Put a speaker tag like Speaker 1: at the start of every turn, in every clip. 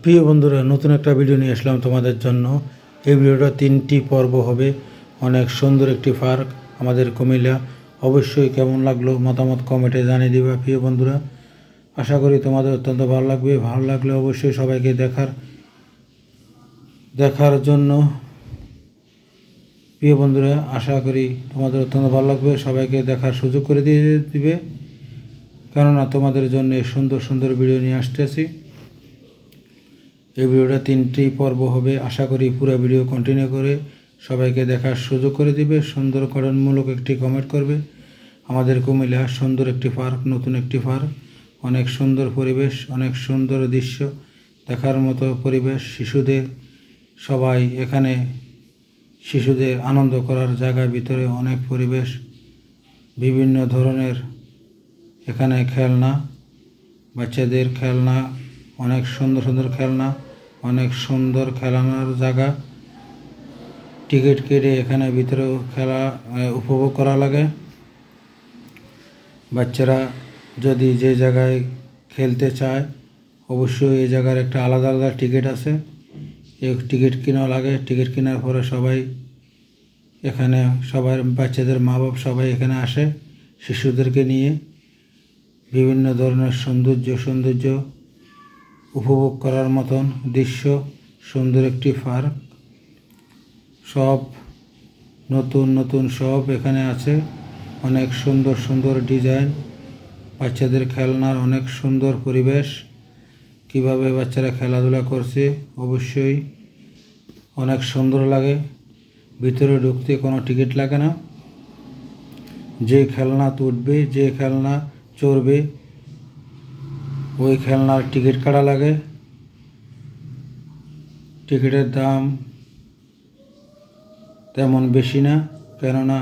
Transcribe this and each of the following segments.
Speaker 1: প্রিয় বন্ধুরা, নতুন একটা ভিডিও নিয়ে আসলাম তোমাদের জন্য। এই ভিডিওটা 3টি পর্ব হবে। অনেক সুন্দর একটি পার্ক আমাদের কুমিল্লা। অবশ্যই কেমন লাগলো মতামত কমেন্টে জানিয়ে দিবা প্রিয় বন্ধুরা। আশা করি তোমাদের অত্যন্ত ভালো লাগবে। ভালো লাগলে অবশ্যই সবাইকে দেখার জন্য প্রিয় বন্ধুরা, আশা করি তোমাদের অত্যন্ত ভালো লাগবে। সবাইকে দেখার সুযোগ করে দিয়ে দিবে, কেননা তোমাদের জন্য সুন্দর সুন্দর ভিডিও নিয়ে আসতেছি। এই ভিডিওটা 3টি পর্ব হবে। আশা করি পুরো ভিডিও কন্টিনিউ করে সবাইকে দেখার সুযোগ করে দিবে। সুন্দর গঠনমূলক একটি কমেন্ট করবে। আমাদের কুমিল্লা সুন্দর একটি পার্ক, নতুন একটি পার্ক, অনেক সুন্দর পরিবেশ, অনেক সুন্দর দৃশ্য, দেখার মতো পরিবেশ। সবাই এখানে শিশুদের আনন্দ করার জায়গার ভিতরে অনেক পরিবেশ, বিভিন্ন ধরনের এখানে খেলনা, বাচ্চাদের খেলনা, অনেক সুন্দর সুন্দর খেলনা, অনেক সুন্দর খেলানোর জায়গা। টিকিট কেটে এখানে ভিতরেও খেলা উপভোগ করা লাগে। বাচ্চারা যদি যে জায়গায় খেলতে চায়, অবশ্যই এই জায়গার একটা আলাদা আলাদা টিকিট আছে। এই টিকিট কেনা লাগে। টিকিট কেনার পরে সবাই বাচ্চাদের মা বাপ সবাই এখানে আসে শিশুদেরকে নিয়ে। বিভিন্ন ধরনের সৌন্দর্য উপভোগ করার মতন দৃশ্য, সুন্দর একটি পার্ক। সব নতুন সব এখানে আছে। অনেক সুন্দর সুন্দর ডিজাইন, বাচ্চাদের খেলনার অনেক সুন্দর পরিবেশ। কিভাবে বাচ্চারা খেলাধুলা করছে অবশ্যই অনেক সুন্দর লাগে। ভিতরে ঢুকতে কোনো টিকিট লাগে না। যে খেলনা উঠবে, যে খেলনা চড়বে, ওই খেলনার টিকিট কাটা লাগে। টিকিটের দাম তেমন বেশি না, কেননা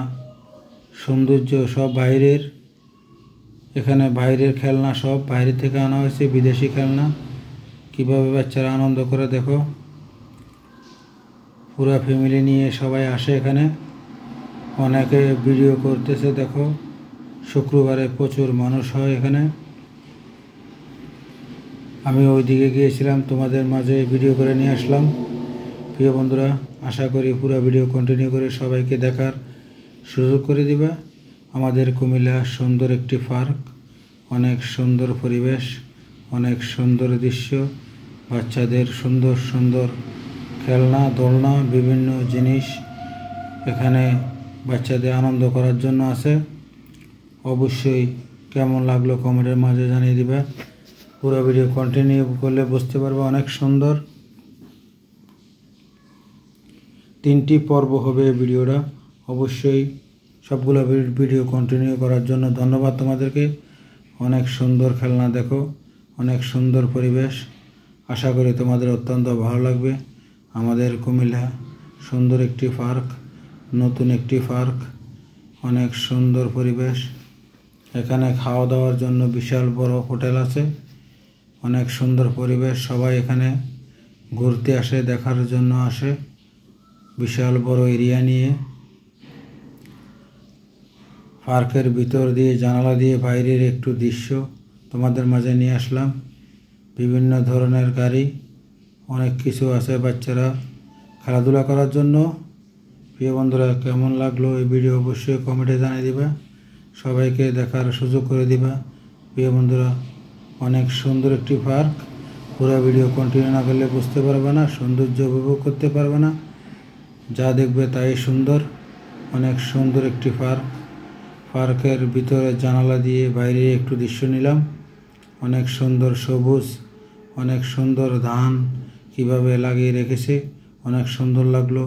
Speaker 1: সৌন্দর্য সব বাইরের। এখানে বাইরের খেলনা সব বাইরে থেকে আনা হয়েছে, বিদেশি খেলনা। কিভাবে বাচ্চারা আনন্দ করে দেখো। পুরো ফ্যামিলি নিয়ে সবাই আসে এখানে। অনেকে ভিডিও করতেছে দেখো। শুক্রবারে প্রচুর মানুষ হয় এখানে। আমি ওইদিকে গিয়েছিলাম, তোমাদের মাঝে ভিডিও করে নিয়ে আসলাম। প্রিয় বন্ধুরা, আশা করি পুরো ভিডিও কন্টিনিউ করে সবাইকে দেখার সুযোগ করে দিবা। আমাদের কুমিল্লা সুন্দর একটি পার্ক, অনেক সুন্দর পরিবেশ, অনেক সুন্দর দৃশ্য, বাচ্চাদের সুন্দর সুন্দর খেলনা, দোলনা, বিভিন্ন জিনিস এখানে বাচ্চাদের আনন্দ করার জন্য আছে। অবশ্যই কেমন লাগলো কমেন্টের মাঝে জানিয়ে দিবা। পুরো ভিডিও কন্টিনিউ করলে বুঝতে পারবে অনেক সুন্দর। 3টি পর্ব হবে ভিডিওটা। অবশ্যই সবগুলো ভিডিও কন্টিনিউ করার জন্য ধন্যবাদ তোমাদেরকে। অনেক সুন্দর খেলনা দেখো, অনেক সুন্দর পরিবেশ। আশা করি তোমাদের অত্যন্ত ভালো লাগবে। আমাদের কুমিল্লা সুন্দর একটি পার্ক, নতুন একটি পার্ক, অনেক সুন্দর পরিবেশ। এখানে খাওয়া দাওয়ার জন্য বিশাল বড় হোটেল আছে। অনেক সুন্দর পরিবেশ। সবাই এখানে ঘুরতে আসে, দেখার জন্য আসে। বিশাল বড় এরিয়া নিয়ে পার্কের ভিতর দিয়ে জানালা দিয়ে বাইরের একটু দৃশ্য তোমাদের মাঝে নিয়ে আসলাম। বিভিন্ন ধরনের গাড়ি, অনেক কিছু আছে বাচ্চারা খেলাধুলা করার জন্য। প্রিয় বন্ধুরা, কেমন লাগলো এই ভিডিও অবশ্যই কমেন্টে জানিয়ে দিবা। সবাইকে দেখার সুযোগ করে দিবা। প্রিয় বন্ধুরা, অনেক সুন্দর একটি পার্ক। পুরো ভিডিও কন্টিনিউ না করলে বুঝতে পারবে না, সৌন্দর্য উপভোগ করতে পারবে না। যা দেখবে তাই সুন্দর। অনেক সুন্দর একটি পার্ক। পার্কের ভিতরে জানালা দিয়ে বাইরে একটু দৃশ্য নিলাম। অনেক সুন্দর সবুজ, অনেক সুন্দর ধান কিভাবে লাগিয়ে রেখেছে, অনেক সুন্দর লাগলো।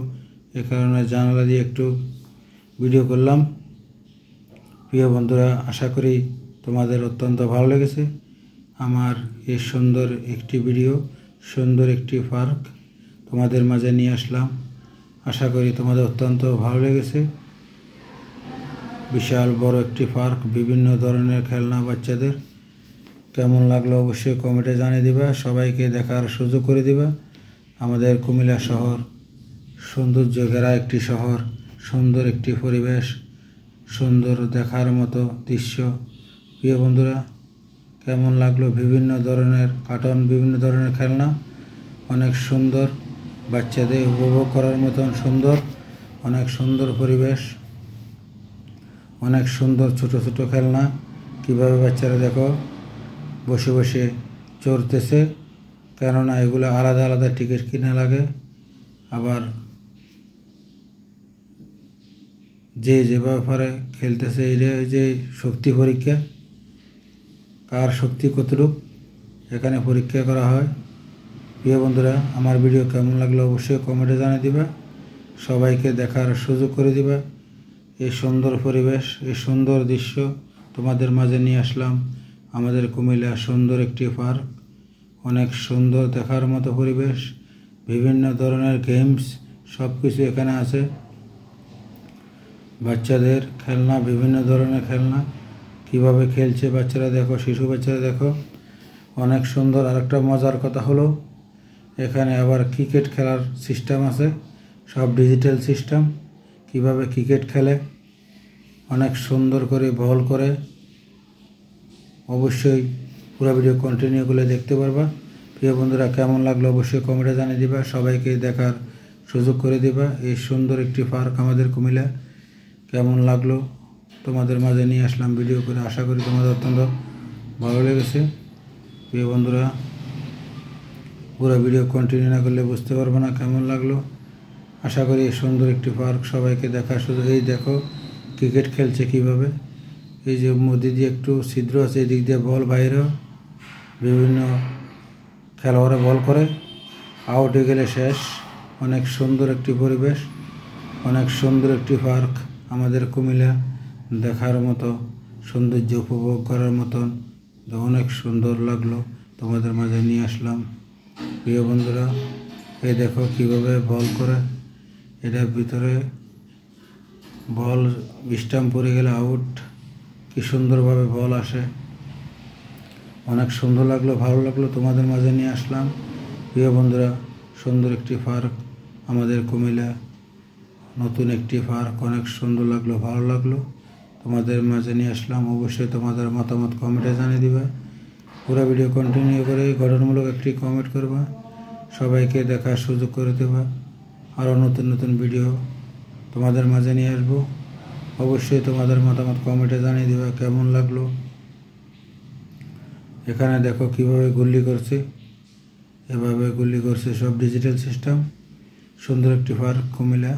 Speaker 1: এ কারণে জানালা দিয়ে একটু ভিডিও করলাম। প্রিয় বন্ধুরা, আশা করি তোমাদের অত্যন্ত ভালো লেগেছে আমার এই সুন্দর একটি ভিডিও, সুন্দর একটি পার্ক তোমাদের মাঝে নিয়ে আসলাম। আশা করি তোমাদের অত্যন্ত ভালো লেগেছে। বিশাল বড় একটি পার্ক, বিভিন্ন ধরনের খেলনা বাচ্চাদের। কেমন লাগলো অবশ্যই কমেন্টে জানিয়ে দিবা। সবাইকে দেখার সুযোগ করে দিবা। আমাদের কুমিল্লা শহর সৌন্দর্য ঘেরা একটি শহর, সুন্দর একটি পরিবেশ, সুন্দর দেখার মতো দৃশ্য। প্রিয় বন্ধুরা, কেমন লাগলো বিভিন্ন ধরনের কার্টুন, বিভিন্ন ধরনের খেলনা, অনেক সুন্দর, বাচ্চাদের উপভোগ করার মতন সুন্দর, অনেক সুন্দর পরিবেশ, অনেক সুন্দর ছোট ছোট খেলনা। কীভাবে বাচ্চারা দেখো বসে বসে চড়তেছে, কেননা এগুলো আলাদা আলাদা টিকিট কিনা লাগে। আবার যে যেভাবে পারে খেলতেছে, এটা যে শক্তি পরীক্ষা, কার শক্তি কতটুক এখানে পরীক্ষা করা হয়। প্রিয় বন্ধুরা, আমার ভিডিও কেমন লাগলো অবশ্যই কমেন্টে জানিয়ে দিবা, সবাইকে দেখার সুযোগ করে দিবা। এই সুন্দর পরিবেশ, এই সুন্দর দৃশ্য তোমাদের মাঝে নিয়ে আসলাম। আমাদের কুমিল্লা সুন্দর একটি পার্ক, অনেক সুন্দর দেখার মতো পরিবেশ, বিভিন্ন ধরনের গেমস সব কিছু এখানে আছে। বাচ্চাদের খেলনা, বিভিন্ন ধরনের খেলনা কিভাবে খেলছে বাচ্চারা দেখো, শিশু বাচ্চারা দেখো, অনেক সুন্দর। আরেকটা মজার কথা হলো এখানে আবার ক্রিকেট খেলার সিস্টেম আছে, সব ডিজিটাল সিস্টেম। কিভাবে ক্রিকেট খেলে অনেক সুন্দর করে বল করে। অবশ্যই পুরো ভিডিও কন্টিনিউ করে দেখতে পারবা। প্রিয় বন্ধুরা, কেমন লাগলো অবশ্যই কমেন্টে জানিয়ে দিবা, সবাইকে দেখার সুযোগ করে দিবা। এই সুন্দর একটি পার্ক আমাদের কুমিল্লা কেমন লাগলো তোমাদের মাঝে নিয়ে আসলাম ভিডিও করে। আশা করি তোমাদের অত্যন্ত ভালো লেগেছে। প্রিয় বন্ধুরা, পুরো ভিডিও কন্টিনিউ না করলে বুঝতে পারবো না কেমন লাগলো। আশা করি এই সুন্দর একটি পার্ক সবাইকে দেখার সুযোগ। এই দেখো ক্রিকেট খেলছে কীভাবে, এই যে মধ্যে দিয়ে একটু ছিদ্র আছে, এই দিক দিয়ে বল বাইরে, বিভিন্ন খেলোয়াড়রা বল করে, আউট হয়ে গেলে শেষ। অনেক সুন্দর একটি পরিবেশ, অনেক সুন্দর একটি পার্ক আমাদের কুমিল্লা, দেখার মতো, সৌন্দর্য উপভোগ করার মতন। অনেক সুন্দর লাগলো, তোমাদের মাঝে নিয়ে আসলাম। প্রিয় বন্ধুরা, এই দেখো কীভাবে বল করে, এটার ভিতরে বল স্টাম্প পড়ে গেলে আউট, কি সুন্দরভাবে বল আসে। অনেক সুন্দর লাগলো, ভালো লাগলো, তোমাদের মাঝে নিয়ে আসলাম। প্রিয় বন্ধুরা, সুন্দর একটি পার্ক আমাদের কুমিল্লা, নতুন একটি পার্ক, অনেক সুন্দর লাগলো, ভালো লাগলো, তোমাদের মাঝে নিয়ে আসলাম। অবশ্যই তোমাদের মতামত কমেন্টে জানিয়ে দিবা। পুরো ভিডিও কন্টিনিউ করে গঠনমূলক একটি কমেন্ট করবা, সবাইকে দেখার সুযোগ করে দেবা। আরও নতুন নতুন ভিডিও তোমাদের মাঝে নিয়ে আসবো। অবশ্যই তোমাদের মতামত কমেন্টে জানিয়ে দিবা কেমন লাগলো। এখানে দেখো কিভাবে গুল্লি করছে, এভাবে গুল্লি করছে, সব ডিজিটাল সিস্টেম। সুন্দর একটি পার্ক কুমিল্লা।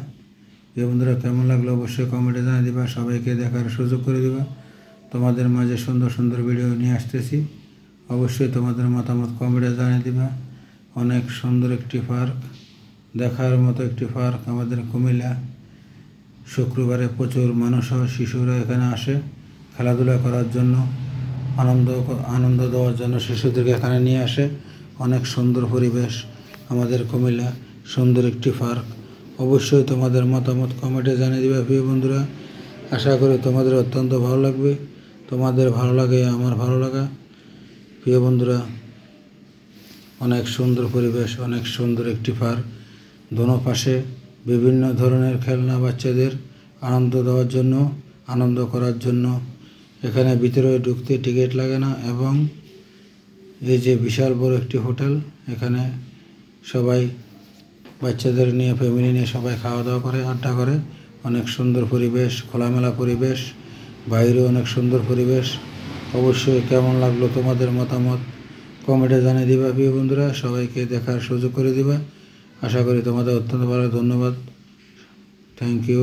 Speaker 1: এই বন্ধুরা, কেমন লাগলো অবশ্যই কমেন্টে জানিয়ে দিবা, সবাইকে দেখার সুযোগ করে দিবা। তোমাদের মাঝে সুন্দর সুন্দর ভিডিও নিয়ে আসতেছি, অবশ্যই তোমাদের মতামত কমেন্টে জানিয়ে দিবা। অনেক সুন্দর একটি পার্ক, দেখার মতো একটি পার্ক আমাদের কুমিল্লা। শুক্রবারে প্রচুর মানুষ হয়, শিশুরা এখানে আসে খেলাধুলা করার জন্য, আনন্দ দেওয়ার জন্য শিশুদেরকে এখানে নিয়ে আসে। অনেক সুন্দর পরিবেশ আমাদের কুমিল্লা, সুন্দর একটি পার্ক। অবশ্যই তোমাদের মতামত কমেন্টে জানিয়ে দিবে। প্রিয় বন্ধুরা, আশা করি তোমাদের অত্যন্ত ভালো লাগবে, তোমাদের ভালো লাগে আমার ভালো লাগা। প্রিয় বন্ধুরা, অনেক সুন্দর পরিবেশ, অনেক সুন্দর একটি পার্ক। দোনো পাশে বিভিন্ন ধরনের খেলনা বাচ্চাদের আনন্দ দেওয়ার জন্য, আনন্দ করার জন্য। এখানে ভিতরে ঢুকতে টিকিট লাগে না, এবং এই যে বিশাল বড় একটি হোটেল, এখানে সবাই বাচ্চাদের নিয়ে, ফ্যামিলি নিয়ে সবাই খাওয়া দাওয়া করে, আড্ডা করে। অনেক সুন্দর পরিবেশ, খোলামেলা পরিবেশ, বাইরেও অনেক সুন্দর পরিবেশ। অবশ্যই কেমন লাগলো তোমাদের মতামত কমেন্টে জানিয়ে দিবা। প্রিয় বন্ধুরা, সবাইকে দেখার সুযোগ করে দিবা। আশা করি তোমাদের অত্যন্ত ভালো। ধন্যবাদ, থ্যাংক ইউ।